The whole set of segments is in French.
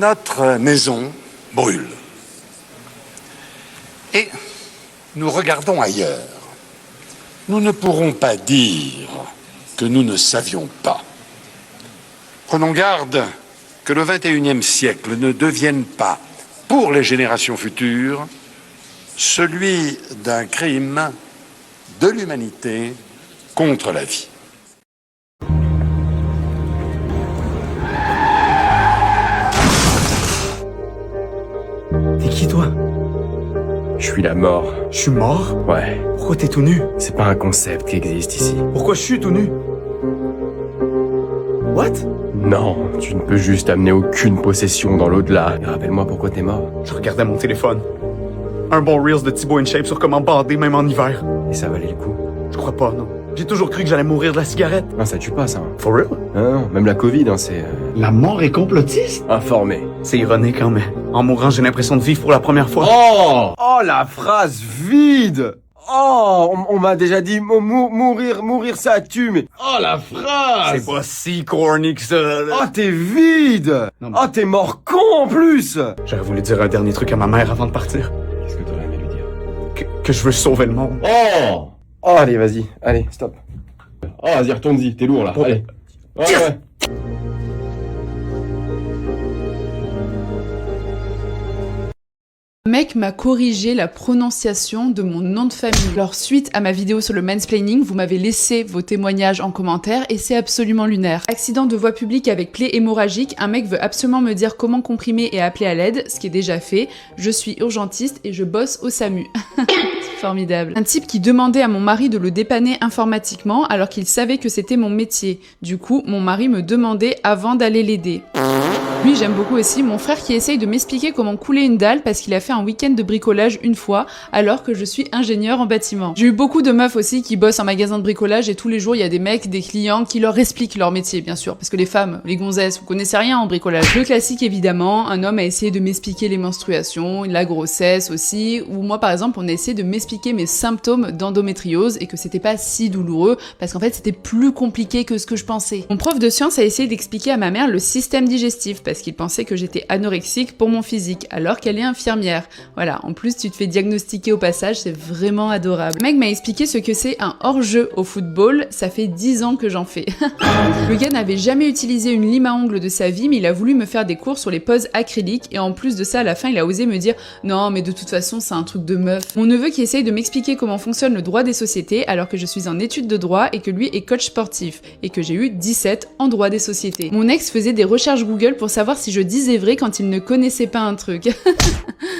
Notre maison brûle. Et nous regardons ailleurs. Nous ne pourrons pas dire que nous ne savions pas. Prenons garde que le XXIe siècle ne devienne pas, pour les générations futures, celui d'un crime de l'humanité contre la vie. T'es qui, toi? Je suis la mort. Je suis mort? Ouais. Pourquoi t'es tout nu? C'est pas un concept qui existe ici. Pourquoi je suis tout nu? What? Non, tu ne peux juste amener aucune possession dans l'au-delà. Et rappelle-moi pourquoi t'es mort. Je regardais mon téléphone. Un bon Reels de Thibaut InShape sur comment bander même en hiver. Et ça valait le coup. Je crois pas, non. J'ai toujours cru que j'allais mourir de la cigarette. Non, ça tue pas, ça. For real? Non, même la Covid, c'est... La mort est complotiste? informé. C'est ironique, hein, mais en mourant, j'ai l'impression de vivre pour la première fois. Oh, la phrase vide. Oh, on m'a déjà dit mourir ça tue, mais... Oh, la phrase. C'est pas si corny que ça, là. Oh, t'es vide. Non, Oh, t'es mort con, en plus. J'aurais voulu dire un dernier truc à ma mère avant de partir. Qu'est-ce que t'aurais aimé lui dire? Que je veux sauver le monde. Oh, allez, vas-y. Allez, stop. Oh, vas-y, retourne-y. T'es lourd, là. Allez. Ouais. Un mec m'a corrigé la prononciation de mon nom de famille. Alors suite à ma vidéo sur le mansplaining, vous m'avez laissé vos témoignages en commentaire et c'est absolument lunaire. Accident de voie publique avec plaie hémorragique, un mec veut absolument me dire comment comprimer et appeler à l'aide, ce qui est déjà fait. Je suis urgentiste et je bosse au SAMU. Formidable. Un type qui demandait à mon mari de le dépanner informatiquement alors qu'il savait que c'était mon métier. Du coup, mon mari me demandait avant d'aller l'aider. Lui, j'aime beaucoup aussi mon frère qui essaye de m'expliquer comment couler une dalle parce qu'il a fait un week-end de bricolage une fois alors que je suis ingénieur en bâtiment. J'ai eu beaucoup de meufs aussi qui bossent en magasin de bricolage et tous les jours il y a des mecs, des clients qui leur expliquent leur métier bien sûr parce que les femmes, les gonzesses, vous connaissez rien en bricolage. Le classique évidemment, un homme a essayé de m'expliquer les menstruations, la grossesse aussi, ou moi par exemple on a essayé de m'expliquer mes symptômes d'endométriose et que c'était pas si douloureux parce qu'en fait c'était plus compliqué que ce que je pensais. Mon prof de sciences a essayé d'expliquer à ma mère le système digestif parce qu'il pensait que j'étais anorexique pour mon physique, alors qu'elle est infirmière. Voilà, en plus tu te fais diagnostiquer au passage, c'est vraiment adorable. Le mec m'a expliqué ce que c'est un hors-jeu au football, ça fait 10 ans que j'en fais. Le gars n'avait jamais utilisé une lime à ongles de sa vie, mais il a voulu me faire des cours sur les poses acryliques, et en plus de ça, à la fin, il a osé me dire « Non, mais de toute façon, c'est un truc de meuf ». Mon neveu qui essaye de m'expliquer comment fonctionne le droit des sociétés, alors que je suis en études de droit et que lui est coach sportif, et que j'ai eu 17 en droit des sociétés. Mon ex faisait des recherches Google pour savoir si je disais vrai quand il ne connaissait pas un truc.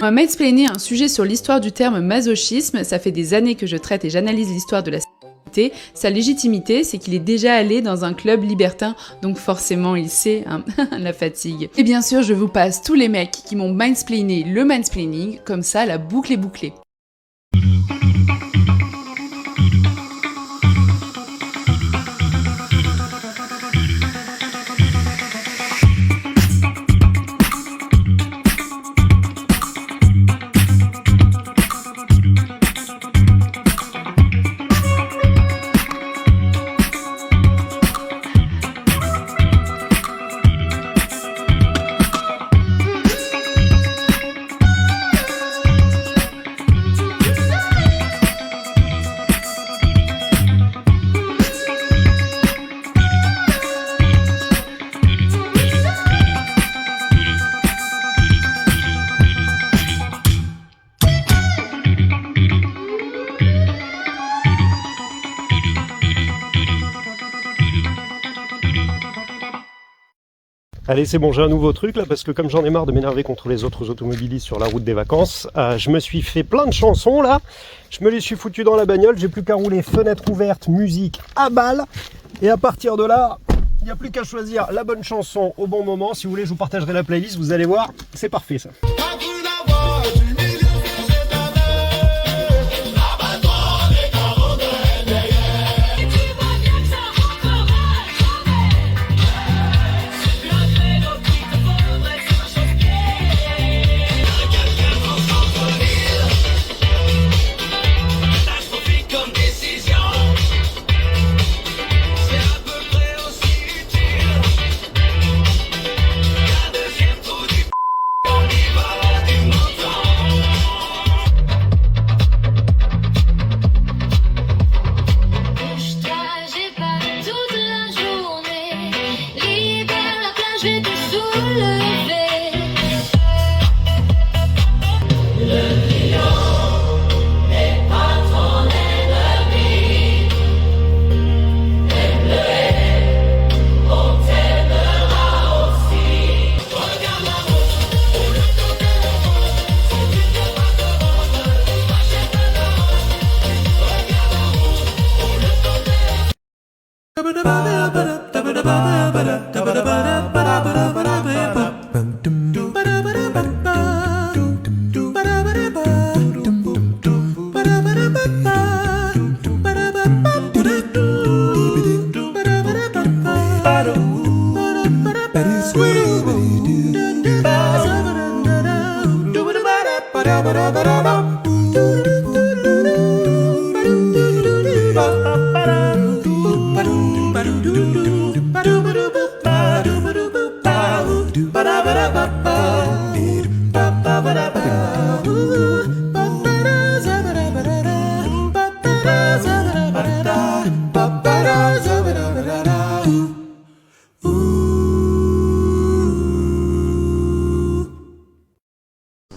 On m'a mansplainé un sujet sur l'histoire du terme masochisme, ça fait des années que je traite et j'analyse l'histoire de la sexualité. Sa légitimité, c'est qu'il est déjà allé dans un club libertin, donc forcément il sait, hein, la fatigue. Et bien sûr, je vous passe tous les mecs qui m'ont mansplainé le mansplaining, comme ça la boucle est bouclée. Allez, c'est bon, j'ai un nouveau truc là, parce que comme j'en ai marre de m'énerver contre les autres automobilistes sur la route des vacances, je me suis fait plein de chansons là, je me les suis foutu dans la bagnole, j'ai plus qu'à rouler fenêtre ouverte, musique à balle, et à partir de là, il n'y a plus qu'à choisir la bonne chanson au bon moment. Si vous voulez, je vous partagerai la playlist, vous allez voir, c'est parfait ça.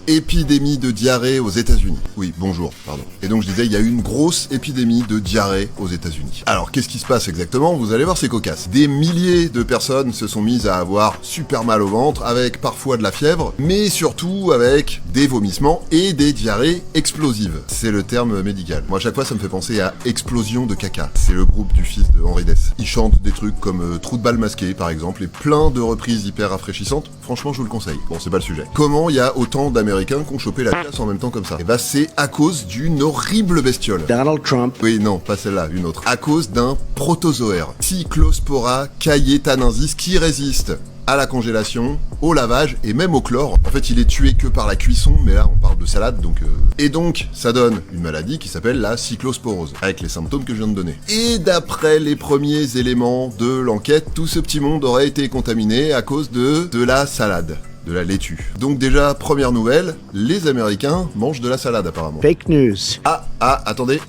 Épidémie de diarrhée aux États-Unis. Oui, bonjour, pardon. Et donc je disais, il y a eu une grosse épidémie de diarrhée aux États-Unis. Alors, qu'est-ce qui se passe exactement? Vous allez voir, c'est cocasse. Des milliers de personnes se sont mises à avoir super mal au ventre, avec parfois de la fièvre, mais surtout avec des vomissements et des diarrhées explosives. C'est le terme médical. Moi, à chaque fois, ça me fait penser à Explosion de caca. C'est le groupe du fils de Henri Dess. Ils chantent des trucs comme Trou de balle masqué, par exemple, et plein de reprises hyper rafraîchissantes. Franchement, je vous le conseille. Bon, c'est pas le sujet. Comment il y a autant d'Américains qui ont chopé la classe en même temps comme ça? Et bah, c'est à cause d'une horrible bestiole. Donald Trump. Oui, non, pas celle-là, une autre. À cause d'un protozoaire. Cyclospora cayetanensis qui résiste à la congélation, au lavage et même au chlore. En fait, il est tué que par la cuisson, mais là, on parle de salade, donc... Et donc, ça donne une maladie qui s'appelle la cyclosporose, avec les symptômes que je viens de donner. Et d'après les premiers éléments de l'enquête, tout ce petit monde aurait été contaminé à cause de la salade. De la laitue. Donc déjà, première nouvelle, les Américains mangent de la salade apparemment. Fake news. Attendez.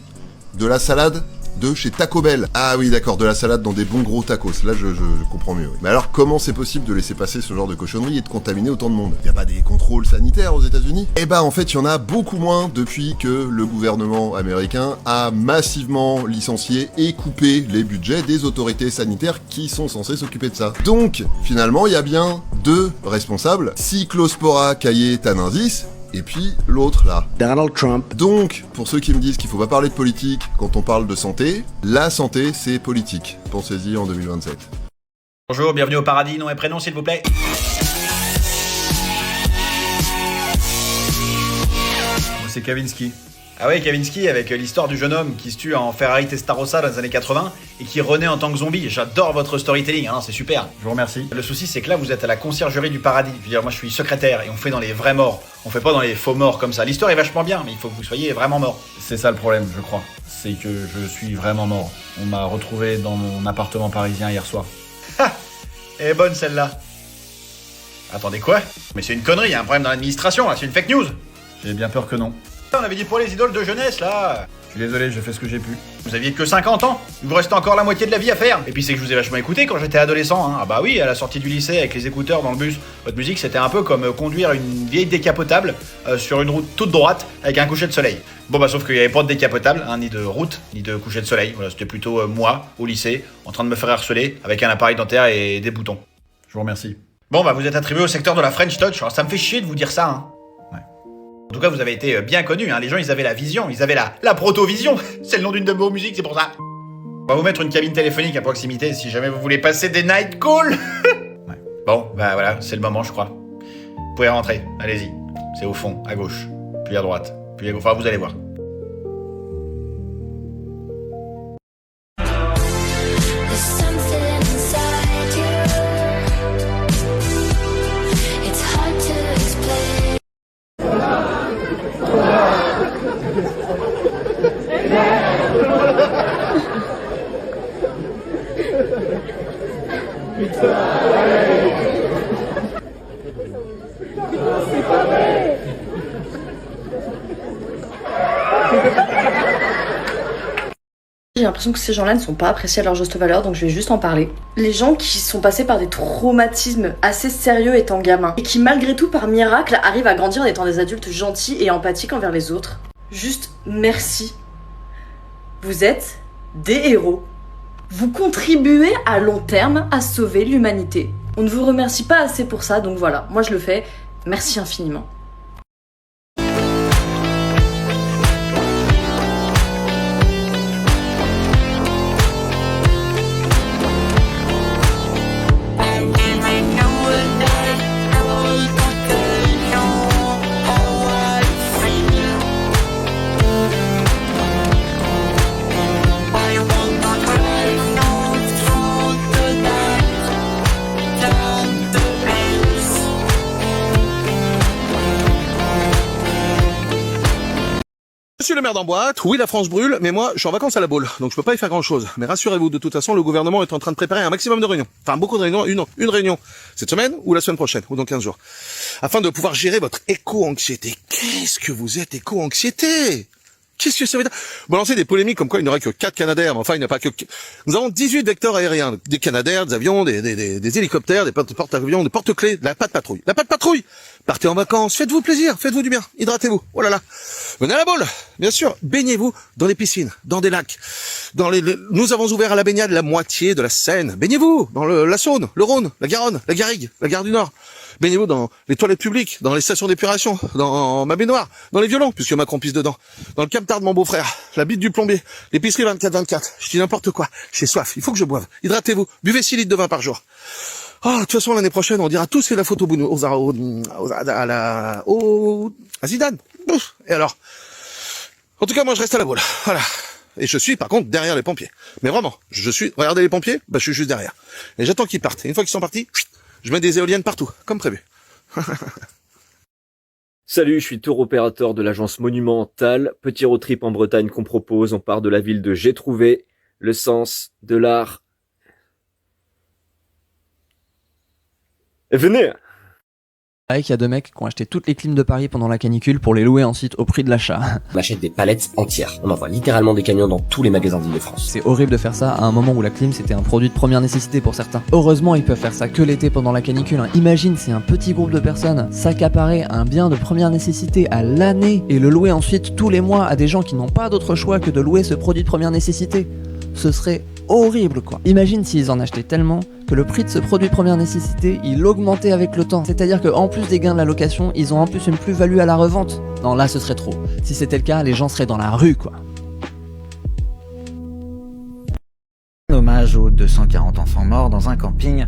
De la salade de chez Taco Bell. Ah oui, d'accord, de la salade dans des bons gros tacos. Là, je comprends mieux. Oui. Mais alors, comment c'est possible de laisser passer ce genre de cochonnerie et de contaminer autant de monde? Y a pas des contrôles sanitaires aux États-Unis? Eh bah, en fait, il y en a beaucoup moins depuis que le gouvernement américain a massivement licencié et coupé les budgets des autorités sanitaires qui sont censées s'occuper de ça. Donc, finalement, il y a bien deux responsables, Cyclospora cayetanensis, et puis l'autre là. Donald Trump. Donc, pour ceux qui me disent qu'il faut pas parler de politique quand on parle de santé, la santé c'est politique. Pensez-y en 2027. Bonjour, bienvenue au paradis, nom et prénom s'il vous plaît. Moi c'est Kavinsky. Ah ouais, Kavinsky avec l'histoire du jeune homme qui se tue en Ferrari Testarossa dans les années 80 et qui renaît en tant que zombie. J'adore votre storytelling, hein, c'est super. Je vous remercie. Le souci c'est que là vous êtes à la conciergerie du paradis. Je veux dire, moi je suis secrétaire et on fait dans les vrais morts. On fait pas dans les faux morts comme ça. L'histoire est vachement bien, mais il faut que vous soyez vraiment mort. C'est ça le problème, je crois. C'est que je suis vraiment mort. On m'a retrouvé dans mon appartement parisien hier soir. Ha! Elle est bonne celle-là. Attendez quoi? Mais c'est une connerie, il y a un problème dans l'administration, là, c'est une fake news. J'ai bien peur que non. On avait dit pour les idoles de jeunesse, là. Je suis désolé, j'ai fait ce que j'ai pu. Vous aviez que 50 ans. Il vous reste encore la moitié de la vie à faire. Et puis c'est que je vous ai vachement écouté quand j'étais adolescent. Hein. Ah bah oui, à la sortie du lycée avec les écouteurs dans le bus. Votre musique c'était un peu comme conduire une vieille décapotable sur une route toute droite avec un coucher de soleil. Bon bah sauf qu'il n'y avait pas de décapotable, hein, ni de route, ni de coucher de soleil. Voilà, c'était plutôt moi au lycée en train de me faire harceler avec un appareil dentaire et des boutons. Je vous remercie. Bon bah vous êtes attribué au secteur de la French Touch. Alors, ça me fait chier de vous dire ça. Hein. En tout cas, vous avez été bien connus, hein. Les gens, ils avaient la vision, ils avaient la proto-vision. C'est le nom d'une de vos musiques, c'est pour ça. On va vous mettre une cabine téléphonique à proximité si jamais vous voulez passer des night calls. Ouais. Bon, bah voilà, c'est le moment, je crois. Vous pouvez rentrer, allez-y. C'est au fond, à gauche, puis à droite, puis à gauche. Enfin, vous allez voir. J'ai l'impression que ces gens-là ne sont pas appréciés à leur juste valeur, donc je vais juste en parler. Les gens qui sont passés par des traumatismes assez sérieux étant gamins, et qui malgré tout par miracle arrivent à grandir en étant des adultes gentils et empathiques envers les autres. Juste merci. Vous êtes des héros. Vous contribuez à long terme à sauver l'humanité. On ne vous remercie pas assez pour ça, donc voilà, moi je le fais. Merci infiniment. Monsieur le maire d'Amboite, oui la France brûle, mais moi je suis en vacances à la Baule, donc je peux pas y faire grand chose. Mais rassurez-vous, de toute façon le gouvernement est en train de préparer un maximum de réunions. Enfin beaucoup de réunions, une réunion cette semaine ou la semaine prochaine, ou dans 15 jours. Afin de pouvoir gérer votre éco-anxiété. Qu'est-ce que vous êtes éco-anxiété? Qu'est-ce que ça veut dire? Vous lancez des polémiques comme quoi il n'y aurait que 4 Canadair, mais enfin il n'y a pas que... Nous avons 18 vecteurs aériens, des Canadair, des avions, des hélicoptères, des porte-avions, des porte-clés, de la patte patrouille. La patte patrouille! Partez en vacances, faites-vous plaisir, faites-vous du bien, hydratez-vous, oh là là. Venez à la Baule, bien sûr, baignez-vous dans les piscines, dans des lacs. Nous avons ouvert à la baignade la moitié de la Seine. Baignez-vous dans la Saône, le Rhône, la Garonne, la Garrigue, la Gare du Nord. Baignez-vous dans les toilettes publiques, dans les stations d'épuration, dans ma baignoire, dans les violons, puisque Macron pisse dedans, dans le camtar de mon beau-frère, la bite du plombier, l'épicerie 24-24, je dis n'importe quoi, j'ai soif, il faut que je boive, hydratez-vous, buvez 6 litres de vin par jour. Oh, de toute façon, l'année prochaine, on dira tous fait la faute à Zidane. Et alors? En tout cas, moi, je reste à la Baule. Voilà. Et je suis, par contre, derrière les pompiers. Mais vraiment, regardez les pompiers, je suis juste derrière. Et j'attends qu'ils partent. Et une fois qu'ils sont partis, je mets des éoliennes partout, comme prévu. Salut, je suis tour opérateur de l'agence Monumental. Petit road trip en Bretagne qu'on propose. On part de la ville de J'ai trouvé, le sens de l'art. Venez! Il y a 2 mecs qui ont acheté toutes les clims de Paris pendant la canicule pour les louer ensuite au prix de l'achat. On achète des palettes entières. On envoie littéralement des camions dans tous les magasins d'Île-de-France. C'est horrible de faire ça à un moment où la clim c'était un produit de première nécessité pour certains. Heureusement ils peuvent faire ça que l'été pendant la canicule. Imagine si un petit groupe de personnes s'accaparait un bien de première nécessité à l'année et le louer ensuite tous les mois à des gens qui n'ont pas d'autre choix que de louer ce produit de première nécessité. Ce serait horrible quoi. Imagine s'ils en achetaient tellement que le prix de ce produit de première nécessité, il augmentait avec le temps. C'est-à-dire qu'en plus des gains de la location, ils ont en plus une plus-value à la revente. Non, là ce serait trop. Si c'était le cas, les gens seraient dans la rue quoi. Hommage aux 240 enfants morts dans un camping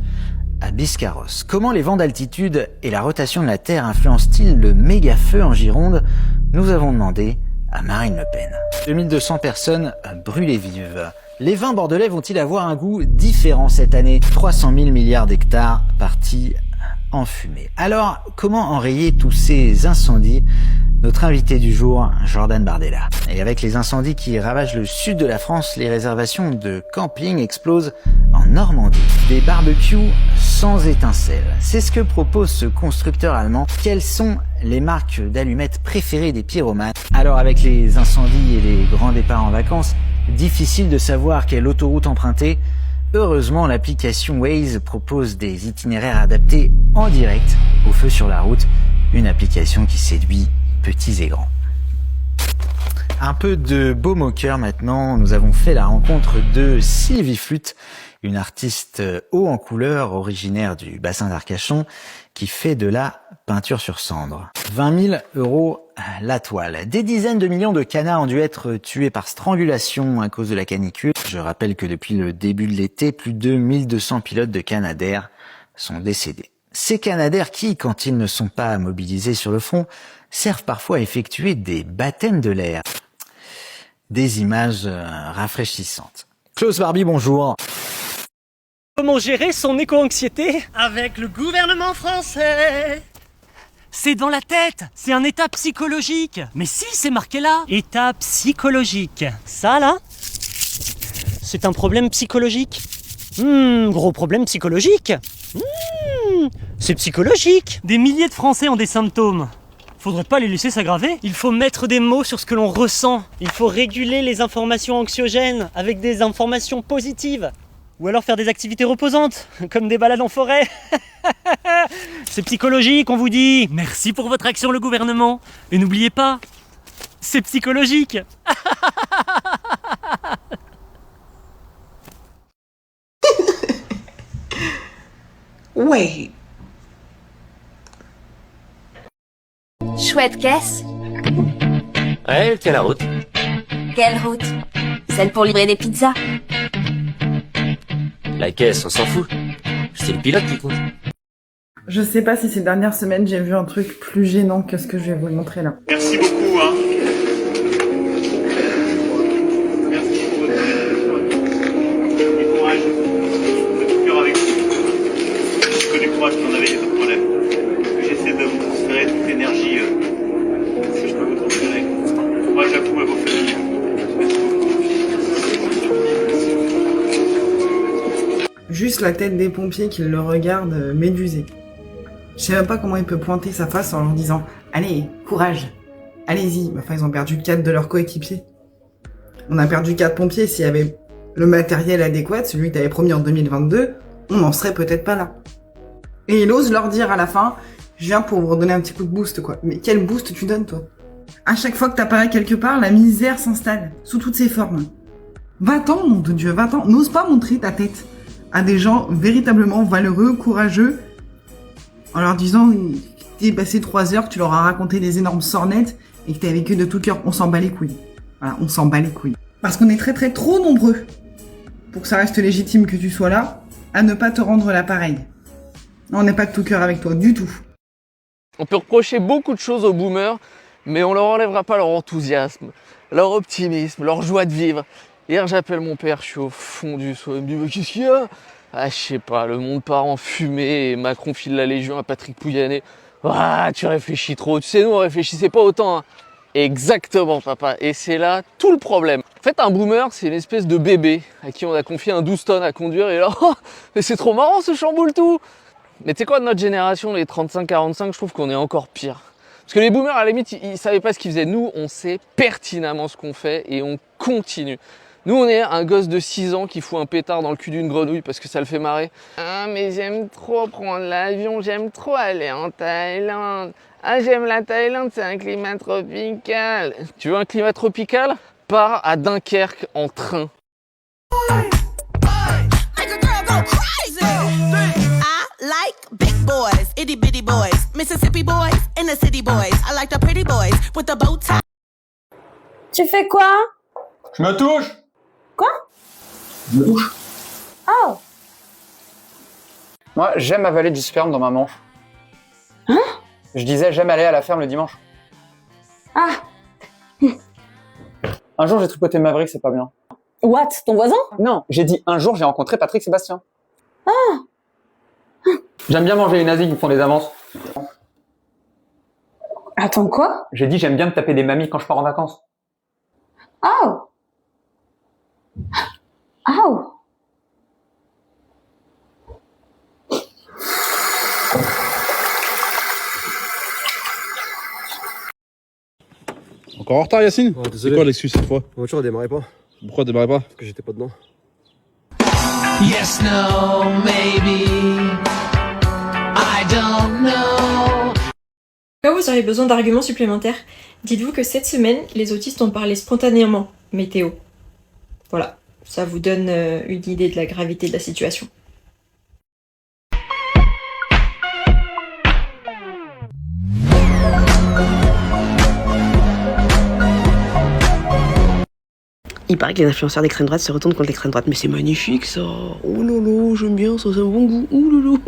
à Biscarrosse. Comment les vents d'altitude et la rotation de la Terre influencent-ils le méga feu en Gironde? Nous avons demandé à Marine Le Pen. 2200 personnes brûlées vives. Les vins bordelais vont-ils avoir un goût différent cette année? 300 000 milliards d'hectares partis en fumée. Alors, comment enrayer tous ces incendies? Notre invité du jour, Jordan Bardella. Et avec les incendies qui ravagent le sud de la France, les réservations de camping explosent en Normandie. Des barbecues sans étincelles. C'est ce que propose ce constructeur allemand. Quelles sont les marques d'allumettes préférées des pyromanes? Alors avec les incendies et les grands départs en vacances, difficile de savoir quelle autoroute emprunter. Heureusement, l'application Waze propose des itinéraires adaptés en direct au feu sur la route. Une application qui séduit petits et grands. Un peu de baume au cœur maintenant, nous avons fait la rencontre de Sylvie Flûte, une artiste haut en couleur originaire du bassin d'Arcachon qui fait de la peinture sur cendre. 20 000 € la toile. Des dizaines de millions de canards ont dû être tués par strangulation à cause de la canicule. Je rappelle que depuis le début de l'été, plus de 1200 pilotes de Canadair sont décédés. Ces Canadair qui, quand ils ne sont pas mobilisés sur le front, servent parfois à effectuer des baptêmes de l'air. Des images rafraîchissantes. Klaus Barbie, bonjour. Comment gérer son éco-anxiété? Avec le gouvernement français. C'est dans la tête, c'est un état psychologique. Mais si, c'est marqué là. État psychologique. Ça là, c'est un problème psychologique. Gros problème psychologique. C'est psychologique. Des milliers de Français ont des symptômes. Faudrait pas les laisser s'aggraver. Il faut mettre des mots sur ce que l'on ressent. Il faut réguler les informations anxiogènes avec des informations positives. Ou alors faire des activités reposantes, comme des balades en forêt. C'est psychologique, on vous dit. Merci pour votre action, le gouvernement. Et n'oubliez pas, c'est psychologique. Wait. Chouette caisse. Ouais, elle tient la route. Quelle route? Celle pour livrer des pizzas? La caisse, on s'en fout. C'est le pilote qui compte. Je sais pas si ces dernières semaines j'ai vu un truc plus gênant que ce que je vais vous montrer là. Merci beaucoup, hein. Merci pour votre courage. De tout cœur avec vous. Je connais courage qu'on avait, pas de problème. J'essaie de vous transférer toute l'énergie, si je peux vous transférer. Courage à vous, à vos juste la tête des pompiers qui le regardent médusé. Je sais même pas comment il peut pointer sa face en leur disant « Allez, courage, allez-y ». Enfin, ils ont perdu 4 de leurs coéquipiers. On a perdu 4 pompiers. S'il y avait le matériel adéquat, celui que t'avais promis en 2022, on n'en serait peut-être pas là. Et il ose leur dire à la fin « Je viens pour vous redonner un petit coup de boost, quoi ». Mais quel boost tu donnes, toi? À chaque fois que t'apparais quelque part, la misère s'installe, sous toutes ses formes. Va-t'en, nom de Dieu, va-t'en. N'ose pas montrer ta tête à des gens véritablement valeureux, courageux, en leur disant que t'es passé 3 heures, que tu leur as raconté des énormes sornettes et que t'as vécu de tout cœur. On s'en bat les couilles. Voilà, on s'en bat les couilles. Parce qu'on est très trop nombreux, pour que ça reste légitime que tu sois là, à ne pas te rendre l'appareil. On n'est pas de tout cœur avec toi, du tout. On peut reprocher beaucoup de choses aux boomers, mais on leur enlèvera pas leur enthousiasme, leur optimisme, leur joie de vivre. Hier, j'appelle mon père, je suis au fond du seau, il me dit « Mais qu'est-ce qu'il y a ?» Ah, je sais pas, le monde part en fumée et Macron file la Légion à Patrick Pouyanné. Ah, tu réfléchis trop, tu sais, nous on réfléchissait pas autant. Hein. Exactement, papa, et c'est là tout le problème. En fait, un boomer, c'est une espèce de bébé à qui on a confié un 12 tonnes à conduire et là, oh, mais c'est trop marrant, ce chamboule tout. Mais tu sais quoi, de notre génération, les 35-45, je trouve qu'on est encore pire. Parce que les boomers, à la limite, ils savaient pas ce qu'ils faisaient. Nous, on sait pertinemment ce qu'on fait et on continue. Nous, on est un gosse de 6 ans qui fout un pétard dans le cul d'une grenouille parce que ça le fait marrer. Ah, mais j'aime trop prendre l'avion, j'aime trop aller en Thaïlande. Ah, j'aime la Thaïlande, c'est un climat tropical. Tu veux un climat tropical? Pars à Dunkerque en train. Like big boys, itty bitty boys, Mississippi boys, inner city boys. I like the pretty boys with the bow tie. Tu fais quoi? Je me touche. Quoi? Je me touche. Oh. Moi, j'aime avaler du sperme dans ma manche. Hein? Je disais, j'aime aller à la ferme le dimanche. Ah. Un jour, j'ai tripoté Maverick, c'est pas bien. What? Ton voisin? Non, j'ai dit un jour, j'ai rencontré Patrick Sébastien. Ah. J'aime bien manger les nazis qui me font des avances. Attends, quoi? J'ai dit, j'aime bien me taper des mamies quand je pars en vacances. Oh. Oh. Encore en retard, Yacine? Oh, c'est quoi l'excuse cette fois? La voiture, elle démarrait pas. Pourquoi elle démarrait pas? Parce que j'étais pas dedans. Yes, no, maybe. I don't know. Quand vous aurez besoin d'arguments supplémentaires, dites-vous que cette semaine, les autistes ont parlé spontanément météo. Voilà, ça vous donne une idée de la gravité de la situation. Il paraît que les influenceurs d'extrême droite se retournent contre l'extrême droite. Mais c'est magnifique ça. Oh lolo, j'aime bien ça, c'est un bon goût. Oh lolo.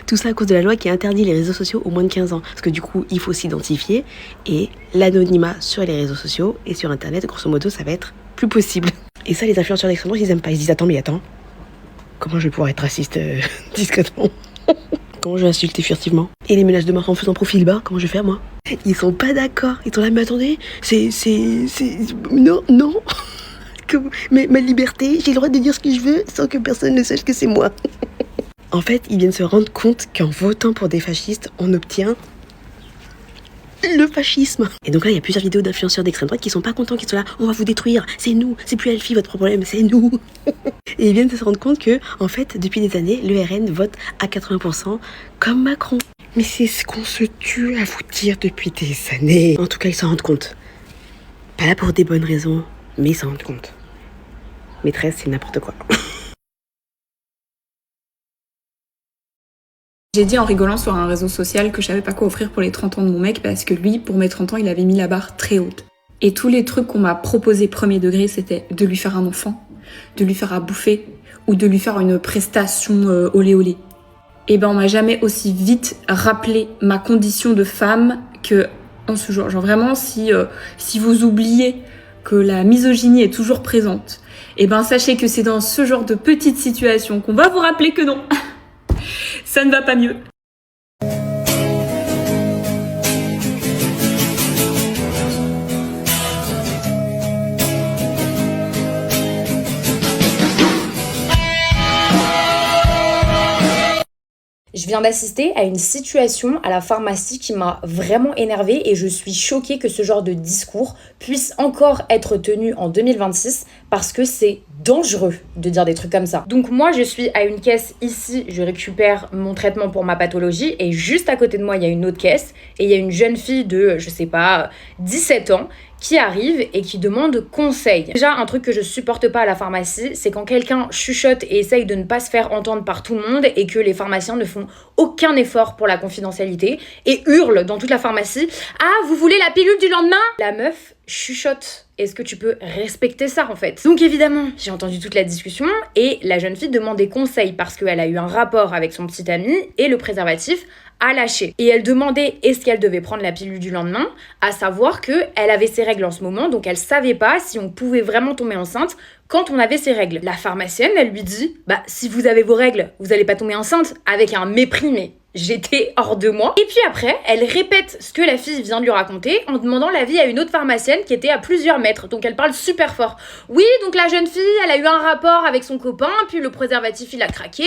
Tout ça à cause de la loi qui interdit les réseaux sociaux aux moins de 15 ans. Parce que du coup, il faut s'identifier. Et l'anonymat sur les réseaux sociaux et sur internet, grosso modo, ça va être plus possible. Et ça, les influenceurs d'extrême droite, ils aiment pas. Ils se disent, attends, comment je vais pouvoir être raciste discrètement? Comment je vais insulter furtivement? Et les menaces de mort en faisant profil bas, comment je vais faire moi? Ils sont pas d'accord. Ils sont là, mais attendez, non. Mais ma liberté, j'ai le droit de dire ce que je veux sans que personne ne sache que c'est moi. En fait, ils viennent se rendre compte qu'en votant pour des fascistes, on obtient le fascisme. Et donc là, il y a plusieurs vidéos d'influenceurs d'extrême droite qui sont pas contents, qui sont là, on va vous détruire, c'est nous, c'est plus Elfie votre problème, c'est nous. Et ils viennent de se rendre compte que, en fait, depuis des années, le RN vote à 80% comme Macron. Mais c'est ce qu'on se tue à vous dire depuis des années. En tout cas, ils s'en rendent compte. Pas là pour des bonnes raisons, mais ils s'en rendent compte. Maîtresse, c'est n'importe quoi. J'ai dit en rigolant sur un réseau social que je savais pas quoi offrir pour les 30 ans de mon mec parce que lui, pour mes 30 ans, il avait mis la barre très haute. Et tous les trucs qu'on m'a proposé premier degré, c'était de lui faire un enfant, de lui faire à bouffer ou de lui faire une prestation olé olé. Et ben on m'a jamais aussi vite rappelé ma condition de femme que en ce jour. Genre vraiment, si vous oubliez que la misogynie est toujours présente, et ben sachez que c'est dans ce genre de petites situations qu'on va vous rappeler que non. Ça ne va pas mieux. viens d'assister à une situation à la pharmacie qui m'a vraiment énervée et je suis choquée que ce genre de discours puisse encore être tenu en 2026 parce que c'est dangereux de dire des trucs comme ça. Donc moi je suis à une caisse ici, je récupère mon traitement pour ma pathologie et juste à côté de moi il y a une autre caisse et il y a une jeune fille de, je sais pas, 17 ans qui arrive et qui demande conseil. Déjà, un truc que je supporte pas à la pharmacie, c'est quand quelqu'un chuchote et essaye de ne pas se faire entendre par tout le monde et que les pharmaciens ne font aucun effort pour la confidentialité et hurlent dans toute la pharmacie « Ah, vous voulez la pilule du lendemain ?» La meuf chuchote. Est-ce que tu peux respecter ça en fait? Donc évidemment, j'ai entendu toute la discussion et la jeune fille demandait conseil parce qu'elle a eu un rapport avec son petit ami et le préservatif a lâché. Et elle demandait est-ce qu'elle devait prendre la pilule du lendemain, à savoir qu'elle avait ses règles en ce moment, donc elle savait pas si on pouvait vraiment tomber enceinte quand on avait ses règles. La pharmacienne, elle lui dit bah si vous avez vos règles, vous allez pas tomber enceinte, avec un mépris mais j'étais hors de moi. Et puis après, elle répète ce que la fille vient de lui raconter en demandant l'avis à une autre pharmacienne qui était à plusieurs mètres. Donc elle parle super fort. Oui, donc la jeune fille, elle a eu un rapport avec son copain, puis le préservatif il a craqué.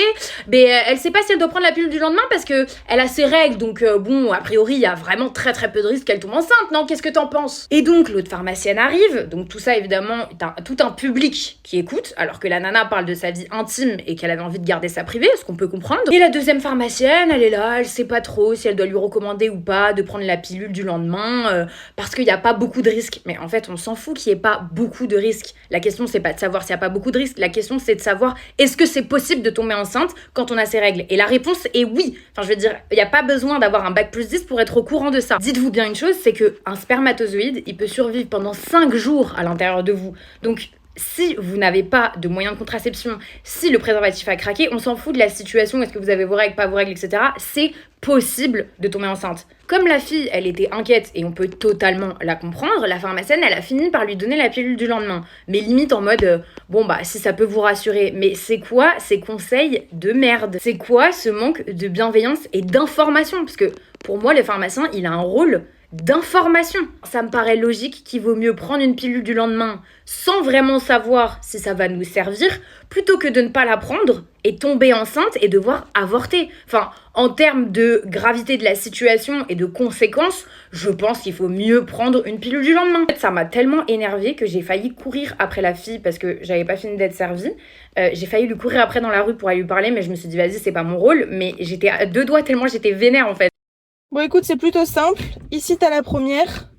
Mais elle sait pas si elle doit prendre la pilule du lendemain parce que elle a ses règles. Donc bon, a priori, il y a vraiment très peu de risques qu'elle tombe enceinte, non? Qu'est-ce que t'en penses? Et donc l'autre pharmacienne arrive. Donc tout ça évidemment, t'as tout un public qui écoute, alors que la nana parle de sa vie intime et qu'elle avait envie de garder ça privée, ce qu'on peut comprendre. Et la deuxième pharmacienne, elle est là, elle sait pas trop si elle doit lui recommander ou pas de prendre la pilule du lendemain parce qu'il n'y a pas beaucoup de risques. Mais en fait, on s'en fout qu'il n'y ait pas beaucoup de risques. La question, c'est pas de savoir s'il n'y a pas beaucoup de risques. La question, c'est de savoir est-ce que c'est possible de tomber enceinte quand on a ses règles? Et la réponse est oui. Enfin, je veux dire, il n'y a pas besoin d'avoir un bac+10 pour être au courant de ça. Dites-vous bien une chose, c'est qu'un spermatozoïde, il peut survivre pendant 5 jours à l'intérieur de vous. Donc, si vous n'avez pas de moyens de contraception, si le préservatif a craqué, on s'en fout de la situation, est-ce que vous avez vos règles, pas vos règles, etc. C'est possible de tomber enceinte. Comme la fille, elle était inquiète et on peut totalement la comprendre, la pharmacienne, elle a fini par lui donner la pilule du lendemain. Mais limite en mode, bon bah si ça peut vous rassurer, mais c'est quoi ces conseils de merde? C'est quoi ce manque de bienveillance et d'information? Parce que pour moi, le pharmacien, il a un rôle d'information. Ça me paraît logique qu'il vaut mieux prendre une pilule du lendemain sans vraiment savoir si ça va nous servir, plutôt que de ne pas la prendre et tomber enceinte et devoir avorter. Enfin, en termes de gravité de la situation et de conséquences, je pense qu'il faut mieux prendre une pilule du lendemain. Ça m'a tellement énervée que j'ai failli courir après la fille parce que j'avais pas fini d'être servie. J'ai failli lui courir après dans la rue pour aller lui parler, mais je me suis dit vas-y, c'est pas mon rôle. Mais j'étais à 2 doigts tellement j'étais vénère en fait. Bon écoute, c'est plutôt simple. Ici t'as la première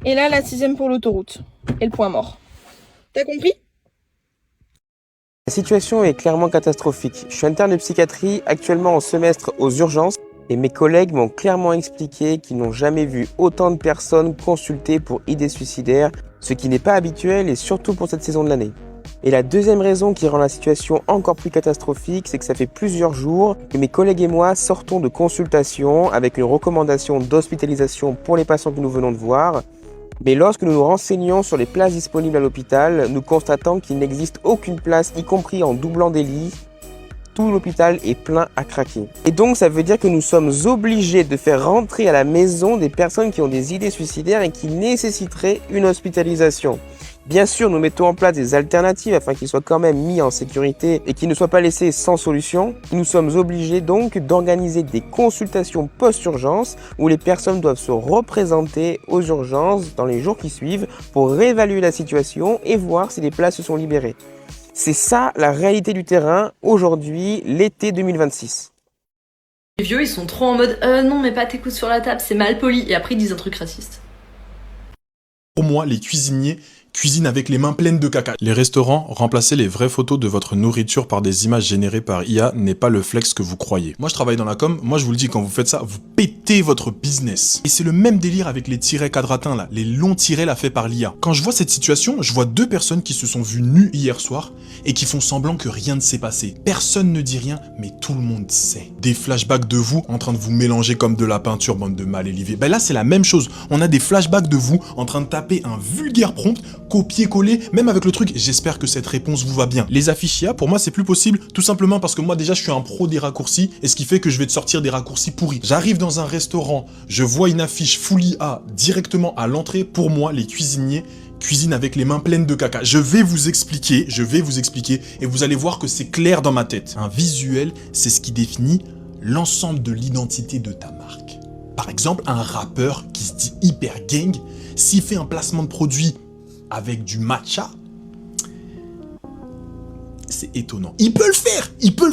et là la 6e pour l'autoroute. Et le point mort. T'as compris? La situation est clairement catastrophique. Je suis interne de psychiatrie, actuellement en semestre aux urgences, et mes collègues m'ont clairement expliqué qu'ils n'ont jamais vu autant de personnes consultées pour idées suicidaires, ce qui n'est pas habituel et surtout pour cette saison de l'année. Et la deuxième raison qui rend la situation encore plus catastrophique, c'est que ça fait plusieurs jours que mes collègues et moi sortons de consultation avec une recommandation d'hospitalisation pour les patients que nous venons de voir. Mais lorsque nous nous renseignons sur les places disponibles à l'hôpital, nous constatons qu'il n'existe aucune place, y compris en doublant des lits. Tout l'hôpital est plein à craquer. Et donc ça veut dire que nous sommes obligés de faire rentrer à la maison des personnes qui ont des idées suicidaires et qui nécessiteraient une hospitalisation. Bien sûr, nous mettons en place des alternatives afin qu'ils soient quand même mis en sécurité et qu'ils ne soient pas laissés sans solution. Nous sommes obligés donc d'organiser des consultations post-urgence où les personnes doivent se représenter aux urgences dans les jours qui suivent pour réévaluer la situation et voir si les places se sont libérées. C'est ça la réalité du terrain aujourd'hui, l'été 2026. Les vieux, ils sont trop en mode non, mais pas tes coudes sur la table, c'est mal poli, et après ils disent un truc raciste. Pour moi, les cuisiniers cuisinent avec les mains pleines de caca. Les restaurants, remplacer les vraies photos de votre nourriture par des images générées par IA n'est pas le flex que vous croyez. Moi, je travaille dans la com, moi je vous le dis, quand vous faites ça, vous pétez votre business. Et c'est le même délire avec les tirets quadratins là, les longs tirets là faits par l'IA. Quand je vois cette situation, je vois 2 personnes qui se sont vues nues hier soir et qui font semblant que rien ne s'est passé. Personne ne dit rien, mais tout le monde sait. Des flashbacks de vous en train de vous mélanger comme de la peinture, bande de mal élevés. Ben là, c'est la même chose. On a des flashbacks de vous en train de taper un vulgaire prompt, copier-coller, même avec le truc, j'espère que cette réponse vous va bien. Les affiches IA, pour moi, c'est plus possible, tout simplement parce que moi, déjà, je suis un pro des raccourcis, et ce qui fait que je vais te sortir des raccourcis pourris. J'arrive dans un restaurant, je vois une affiche full IA directement à l'entrée. Pour moi, les cuisiniers cuisinent avec les mains pleines de caca. Je vais vous expliquer, et vous allez voir que c'est clair dans ma tête. Un visuel, c'est ce qui définit l'ensemble de l'identité de ta marque. Par exemple, un rappeur qui se dit hyper gang, s'il fait un placement de produit avec du matcha, c'est étonnant. Il peut le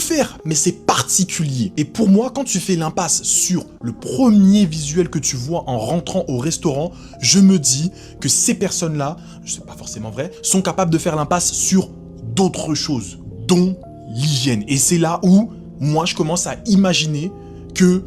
faire, mais c'est particulier. Et pour moi, quand tu fais l'impasse sur le premier visuel que tu vois en rentrant au restaurant, je me dis que ces personnes-là, c'est pas forcément vrai, sont capables de faire l'impasse sur d'autres choses, dont l'hygiène. Et c'est là où, moi, je commence à imaginer que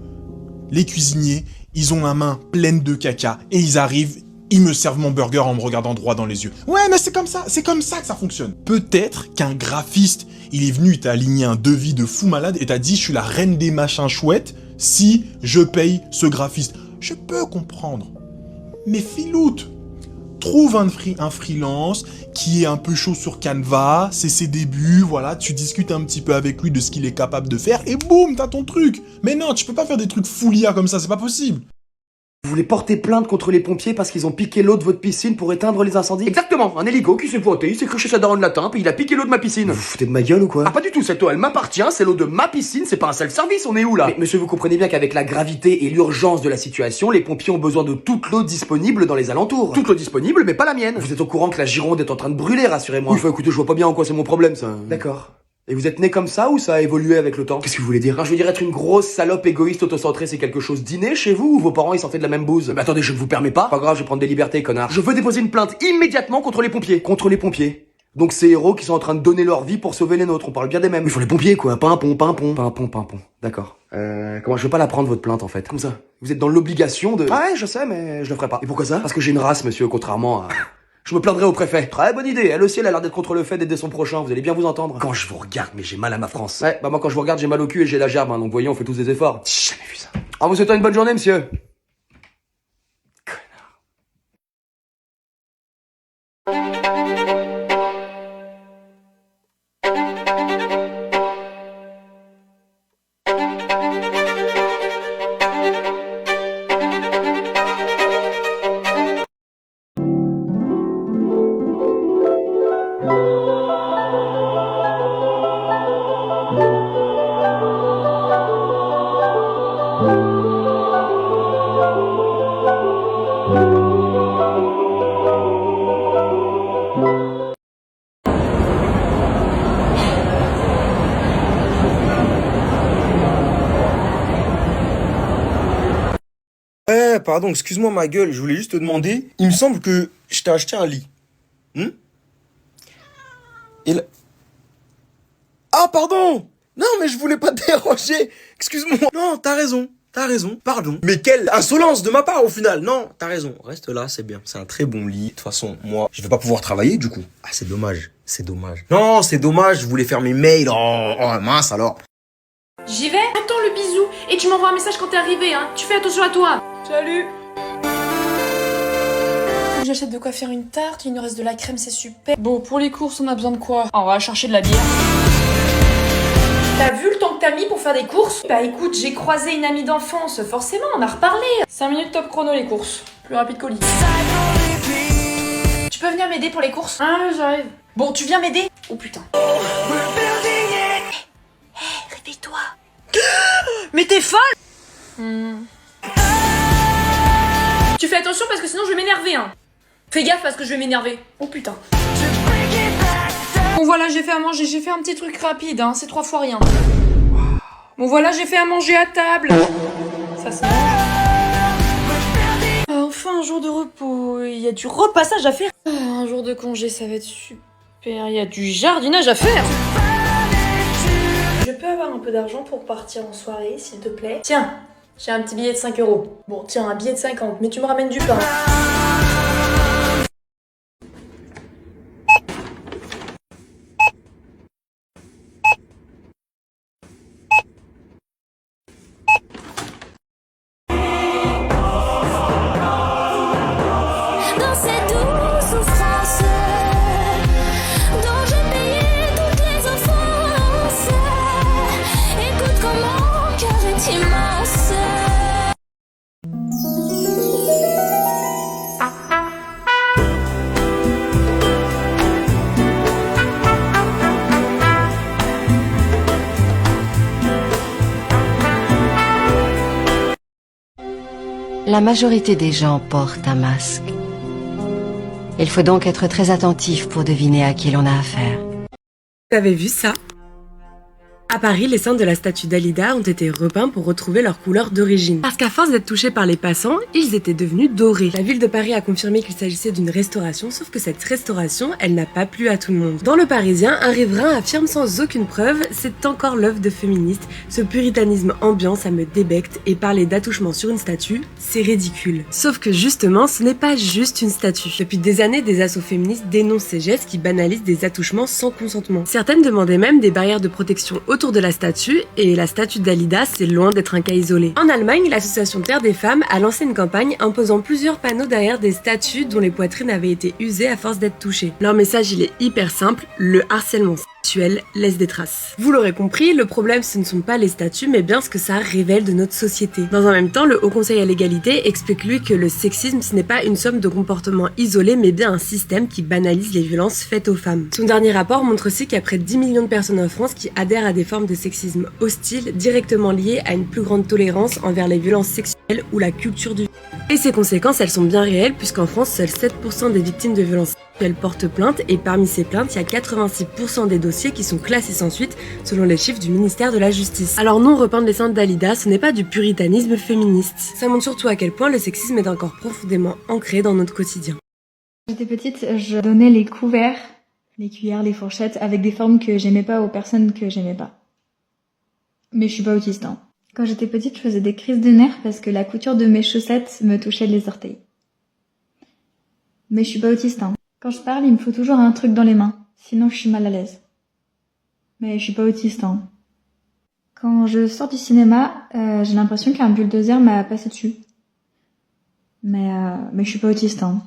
les cuisiniers, ils ont la main pleine de caca et ils arrivent, ils me servent mon burger en me regardant droit dans les yeux. Ouais, mais c'est comme ça que ça fonctionne. Peut-être qu'un graphiste, il est venu, il t'a aligné un devis de fou malade et t'a dit, je suis la reine des machins chouettes si je paye ce graphiste. Je peux comprendre. Mais filoute, trouve un freelance qui est un peu chaud sur Canva, c'est ses débuts, voilà, tu discutes un petit peu avec lui de ce qu'il est capable de faire et boum, t'as ton truc. Mais non, tu peux pas faire des trucs foulias comme ça, c'est pas possible. Vous voulez porter plainte contre les pompiers parce qu'ils ont piqué l'eau de votre piscine pour éteindre les incendies? Exactement, un hélico qui s'est pointé, il s'est cru chez sa daronne latin, puis il a piqué l'eau de ma piscine. Vous vous foutez de ma gueule ou quoi? Ah pas du tout, cette eau elle m'appartient, c'est l'eau de ma piscine, c'est pas un self-service, on est où là? Mais monsieur, vous comprenez bien qu'avec la gravité et l'urgence de la situation, les pompiers ont besoin de toute l'eau disponible dans les alentours. Toute l'eau disponible, mais pas la mienne. Vous êtes au courant que la Gironde est en train de brûler, rassurez-moi. Oui, écoutez, je vois pas bien en quoi c'est mon problème ça. D'accord. Et vous êtes né comme ça ou ça a évolué avec le temps? Qu'est-ce que vous voulez dire? Non, je veux dire être une grosse salope égoïste autocentrée, c'est quelque chose d'inné chez vous ou vos parents ils sortaient de la même bouse? Mais attendez, je ne vous permets pas. Pas grave, je vais prendre des libertés, connard. Je veux déposer une plainte immédiatement contre les pompiers. Contre les pompiers. Donc ces héros qui sont en train de donner leur vie pour sauver les nôtres, on parle bien des mêmes. Il faut les pompiers quoi, pas un pont. D'accord. Comment je veux pas la prendre votre plainte en fait? Comme ça. Vous êtes dans l'obligation de... Ah ouais, je sais, mais je le ferai pas. Et pourquoi ça? Parce que j'ai une race, monsieur, contrairement à... Je me plaindrai au préfet. Très bonne idée. Elle aussi, elle a l'air d'être contre le fait d'aider son prochain. Vous allez bien vous entendre. Quand je vous regarde, mais j'ai mal à ma France. Ouais, bah moi quand je vous regarde, j'ai mal au cul et j'ai la gerbe. Hein, donc voyons, on fait tous des efforts. J'ai jamais vu ça. Ah, vous souhaitez une bonne journée, monsieur. Pardon, excuse-moi ma gueule, je voulais juste te demander, il me semble que je t'ai acheté un lit. Et là... Ah pardon! Non mais je voulais pas te déranger. Excuse-moi. Non, t'as raison, pardon. Mais quelle insolence de ma part au final. Non, t'as raison, reste là, c'est bien. C'est un très bon lit. De toute façon, moi, je vais pas pouvoir travailler du coup. Ah c'est dommage. Non, c'est dommage, je voulais faire mes mails. Oh mince alors. J'y vais? Attends le bisou et tu m'envoies un message quand t'es arrivé, hein. Tu fais attention à toi. Salut. Faut que j'achète de quoi faire une tarte, il nous reste de la crème, c'est super. Bon, pour les courses, on a besoin de quoi? On va chercher de la bière. T'as vu le temps que t'as mis pour faire des courses? Bah écoute, j'ai croisé une amie d'enfance, forcément, on a reparlé. 5 minutes top chrono les courses. Plus rapide qu'au lit. Tu peux venir m'aider pour les courses? Ah, j'arrive. Bon, tu viens m'aider? Oh putain. Réveille-toi. Mais t'es folle! Tu fais attention parce que sinon je vais m'énerver, hein. Fais gaffe parce que je vais m'énerver. Oh putain. Bon voilà, j'ai fait à manger, j'ai fait un petit truc rapide, hein. C'est 3 fois rien. Bon voilà, j'ai fait à manger à table. Ça se mange. Enfin un jour de repos, il y a du repassage à faire. Un jour de congé, ça va être super. Il y a du jardinage à faire. Je peux avoir un peu d'argent pour partir en soirée, s'il te plaît? Tiens, j'ai un petit billet de 5 €. Bon, tiens, un billet de 50, mais tu me ramènes du pain. Dans cette douce souffrance dont j'ai payé toutes les offenses, écoute comment mon cœur est immense. la majorité des gens portent un masque. Il faut donc être très attentif pour deviner à qui l'on a affaire. Vous avez vu ça ? À Paris, les cendres de la statue Dalida ont été repeints pour retrouver leur couleur d'origine. Parce qu'à force d'être touchés par les passants, ils étaient devenus dorés. La ville de Paris a confirmé qu'il s'agissait d'une restauration, sauf que cette restauration, elle n'a pas plu à tout le monde. Dans Le Parisien, un riverain affirme sans aucune preuve, c'est encore l'œuvre de féministes. Ce puritanisme ambiant, ça me débecte, et parler d'attouchement sur une statue, c'est ridicule. Sauf que justement, ce n'est pas juste une statue. Depuis des années, des assos féministes dénoncent ces gestes qui banalisent des attouchements sans consentement. Certaines demandaient même des barrières de protection autour de la statue, et la statue de Dalida, c'est loin d'être un cas isolé. En Allemagne, l'association Terre des Femmes a lancé une campagne imposant plusieurs panneaux derrière des statues dont les poitrines avaient été usées à force d'être touchées. Leur message, il est hyper simple, le harcèlement sexuel laisse des traces. Vous l'aurez compris, le problème ce ne sont pas les statues, mais bien ce que ça révèle de notre société. Dans un même temps, le Haut Conseil à l'égalité explique lui que le sexisme ce n'est pas une somme de comportements isolés, mais bien un système qui banalise les violences faites aux femmes. Son dernier rapport montre aussi qu'il y a près de 10 millions de personnes en France qui adhèrent à des formes de sexisme hostile, directement liées à une plus grande tolérance envers les violences sexuelles ou la culture du viol. Et ces conséquences, elles sont bien réelles, puisqu'en France, seuls 7% des victimes de violences sexuelles portent plainte, et parmi ces plaintes, il y a 86% des dossiers qui sont classés sans suite, selon les chiffres du ministère de la Justice. Alors non, repeindre les seins de Dalida, ce n'est pas du puritanisme féministe. Ça montre surtout à quel point le sexisme est encore profondément ancré dans notre quotidien. Quand j'étais petite, je donnais les couverts, les cuillères, les fourchettes, avec des formes que j'aimais pas aux personnes que j'aimais pas. Mais je suis pas autiste, hein. Quand j'étais petite, je faisais des crises de nerfs parce que la couture de mes chaussettes me touchait les orteils. Mais je suis pas autiste, hein. Quand je parle, il me faut toujours un truc dans les mains, sinon je suis mal à l'aise. Mais je suis pas autiste, hein. Quand je sors du cinéma, j'ai l'impression qu'un bulldozer m'a passé dessus. Mais je suis pas autiste, hein.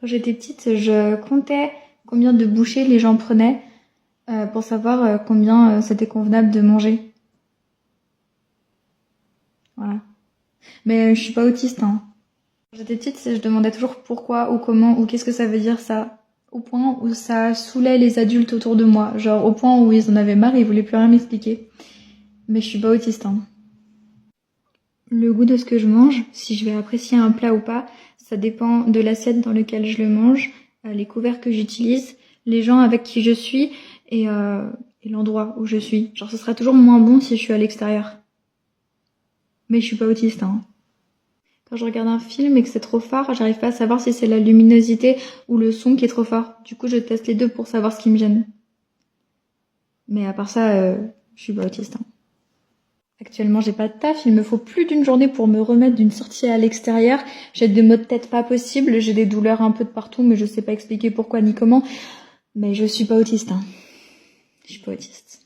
Quand j'étais petite, je comptais combien de bouchées les gens prenaient pour savoir combien c'était convenable de manger. Voilà. Mais je suis pas autiste, hein. Quand j'étais petite, je demandais toujours pourquoi ou comment ou qu'est-ce que ça veut dire ça. Au point où ça saoulait les adultes autour de moi. Genre au point où ils en avaient marre et ils voulaient plus rien m'expliquer. Mais je suis pas autiste, hein. Le goût de ce que je mange, si je vais apprécier un plat ou pas, ça dépend de l'assiette dans laquelle je le mange, les couverts que j'utilise, les gens avec qui je suis et l'endroit où je suis. Genre ce sera toujours moins bon si je suis à l'extérieur. Mais je suis pas autiste, hein. Quand je regarde un film et que c'est trop fort, j'arrive pas à savoir si c'est la luminosité ou le son qui est trop fort. Du coup, je teste les deux pour savoir ce qui me gêne. Mais à part ça, je suis pas autiste, hein. Actuellement, j'ai pas de taf, il me faut plus d'une journée pour me remettre d'une sortie à l'extérieur. J'ai des maux de tête pas possibles, j'ai des douleurs un peu de partout, mais je sais pas expliquer pourquoi ni comment. Mais je suis pas autiste, hein. Je suis pas autiste.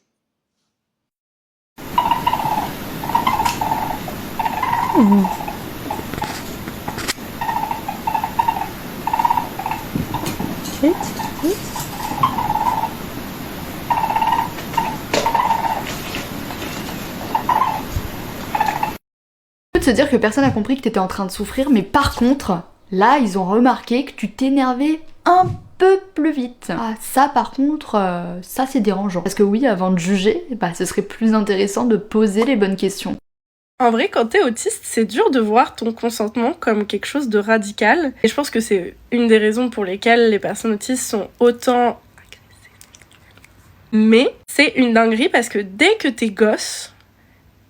De se dire que personne n'a compris que t'étais en train de souffrir, mais par contre, là, ils ont remarqué que tu t'énervais un peu plus vite. Ah, ça par contre, ça c'est dérangeant. Parce que oui, avant de juger, bah, ce serait plus intéressant de poser les bonnes questions. En vrai, quand t'es autiste, c'est dur de voir ton consentement comme quelque chose de radical. Et je pense que c'est une des raisons pour lesquelles les personnes autistes sont autant... Mais c'est une dinguerie parce que dès que t'es gosse,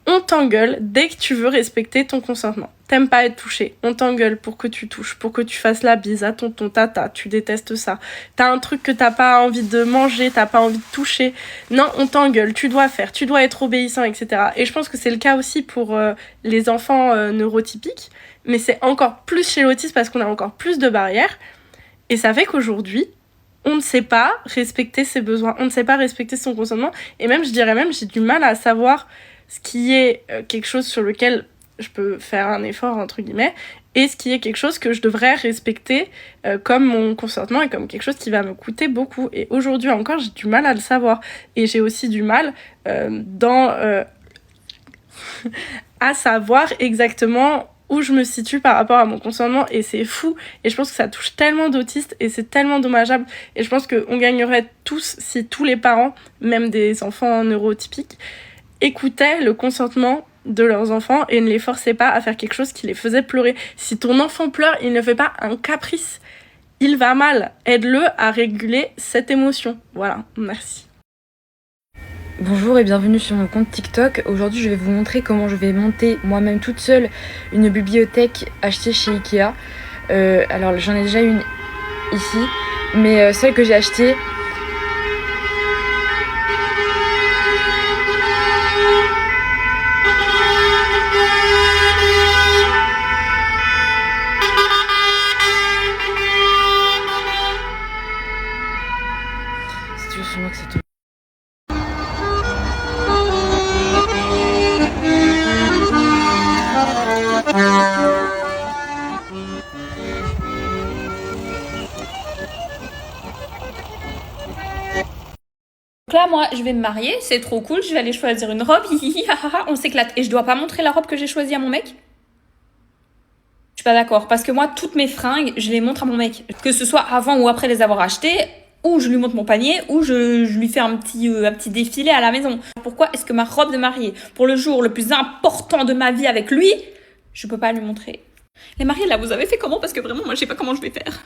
on t'engueule dès que tu veux respecter ton consentement. T'aimes pas être touché, on t'engueule pour que tu touches, pour que tu fasses la bise à ton tata, tu détestes ça. T'as un truc que t'as pas envie de manger, t'as pas envie de toucher, non, on t'engueule, tu dois faire, tu dois être obéissant, etc. Et je pense que c'est le cas aussi pour les enfants neurotypiques, mais c'est encore plus chez l'autisme parce qu'on a encore plus de barrières, et ça fait qu'aujourd'hui, on ne sait pas respecter ses besoins, on ne sait pas respecter son consentement, et même, je dirais même, j'ai du mal à savoir ce qui est quelque chose sur lequel je peux faire un effort, entre guillemets, et ce qui est quelque chose que je devrais respecter comme mon consentement et comme quelque chose qui va me coûter beaucoup. Et aujourd'hui encore, j'ai du mal à le savoir. Et j'ai aussi du mal à savoir exactement où je me situe par rapport à mon consentement, et c'est fou. Et je pense que ça touche tellement d'autistes, et c'est tellement dommageable. Et je pense qu'on gagnerait tous si tous les parents, même des enfants neurotypiques, écoutaient le consentement de leurs enfants et ne les forcez pas à faire quelque chose qui les faisait pleurer. Si ton enfant pleure, il ne fait pas un caprice. Il va mal. Aide-le à réguler cette émotion. Voilà, merci. Bonjour et bienvenue sur mon compte TikTok. Aujourd'hui, je vais vous montrer comment je vais monter moi-même toute seule une bibliothèque achetée chez Ikea. Alors, j'en ai déjà une ici, mais celle que j'ai achetée... C'est toujours sur moi que ça tombe. Donc là, moi, je vais me marier, c'est trop cool, je vais aller choisir une robe, on s'éclate. Et je dois pas montrer la robe que j'ai choisie à mon mec? Je suis pas d'accord, parce que moi, toutes mes fringues, je les montre à mon mec. Que ce soit avant ou après les avoir achetées, ou je lui montre mon panier, ou je lui fais un petit défilé à la maison. Pourquoi est-ce que ma robe de mariée, pour le jour le plus important de ma vie avec lui, je peux pas lui montrer? Les mariés, là, vous avez fait comment? Parce que vraiment, moi, je sais pas comment je vais faire.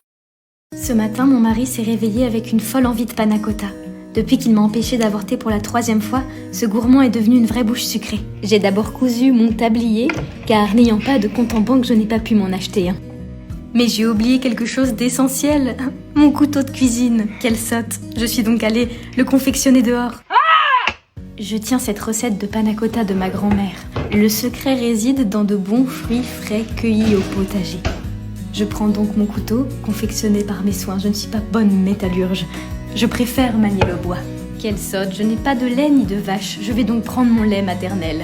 Ce matin, mon mari s'est réveillé avec une folle envie de panna cotta. Depuis qu'il m'a empêché d'avorter pour la 3e fois, ce gourmand est devenu une vraie bouche sucrée. J'ai d'abord cousu mon tablier, car n'ayant pas de compte en banque, je n'ai pas pu m'en acheter un. Mais j'ai oublié quelque chose d'essentiel, mon couteau de cuisine. Quelle sotte! Je suis donc allée le confectionner dehors. Je tiens cette recette de panna cotta de ma grand-mère. Le secret réside dans de bons fruits frais cueillis au potager. Je prends donc mon couteau, confectionné par mes soins. Je ne suis pas bonne métallurge. Je préfère manier le bois. Quelle sotte, je n'ai pas de lait ni de vache. Je vais donc prendre mon lait maternel.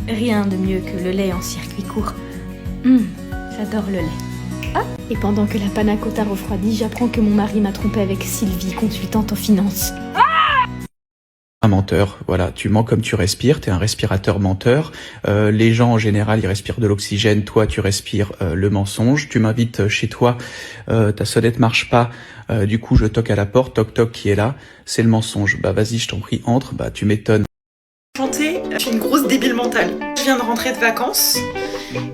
Rien de mieux que le lait en circuit court. J'adore le lait. Ah, et pendant que la panna cotta refroidit, j'apprends que mon mari m'a trompée avec Sylvie, consultante en finance. Un menteur, voilà, tu mens comme tu respires, t'es un respirateur menteur. Les gens en général ils respirent de l'oxygène, toi tu respires le mensonge. Tu m'invites chez toi, ta sonnette marche pas, du coup je toque à la porte, toc toc, qui est là? C'est le mensonge. Bah vas-y, je t'en prie, entre, bah tu m'étonnes. Enchantée, je suis une grosse débile mentale. Je viens de rentrer de vacances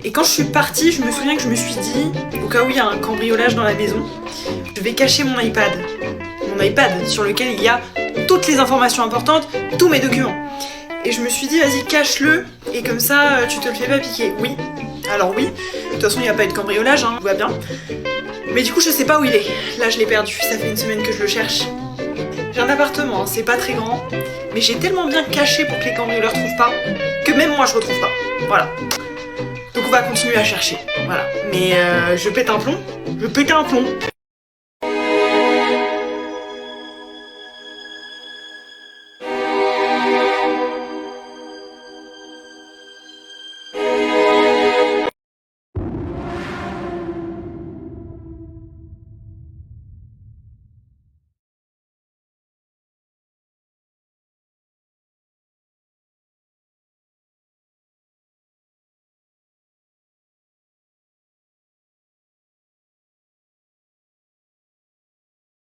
et quand je suis partie, je me souviens que je me suis dit, au cas où il y a un cambriolage dans la maison, je vais cacher mon iPad. Mon iPad sur lequel il y a toutes les informations importantes, tous mes documents. Et je me suis dit, vas-y, cache-le, et comme ça, tu te le fais pas piquer. Oui, alors oui, de toute façon, il n'y a pas eu de cambriolage, hein, tout va bien. Mais du coup, je sais pas où il est. Là, je l'ai perdu, ça fait une semaine que je le cherche. J'ai un appartement, hein, c'est pas très grand, mais j'ai tellement bien caché pour que les cambrioleurs trouvent pas, que même moi, je retrouve pas. Voilà. Donc on va continuer à chercher, voilà. Mais je pète un plomb,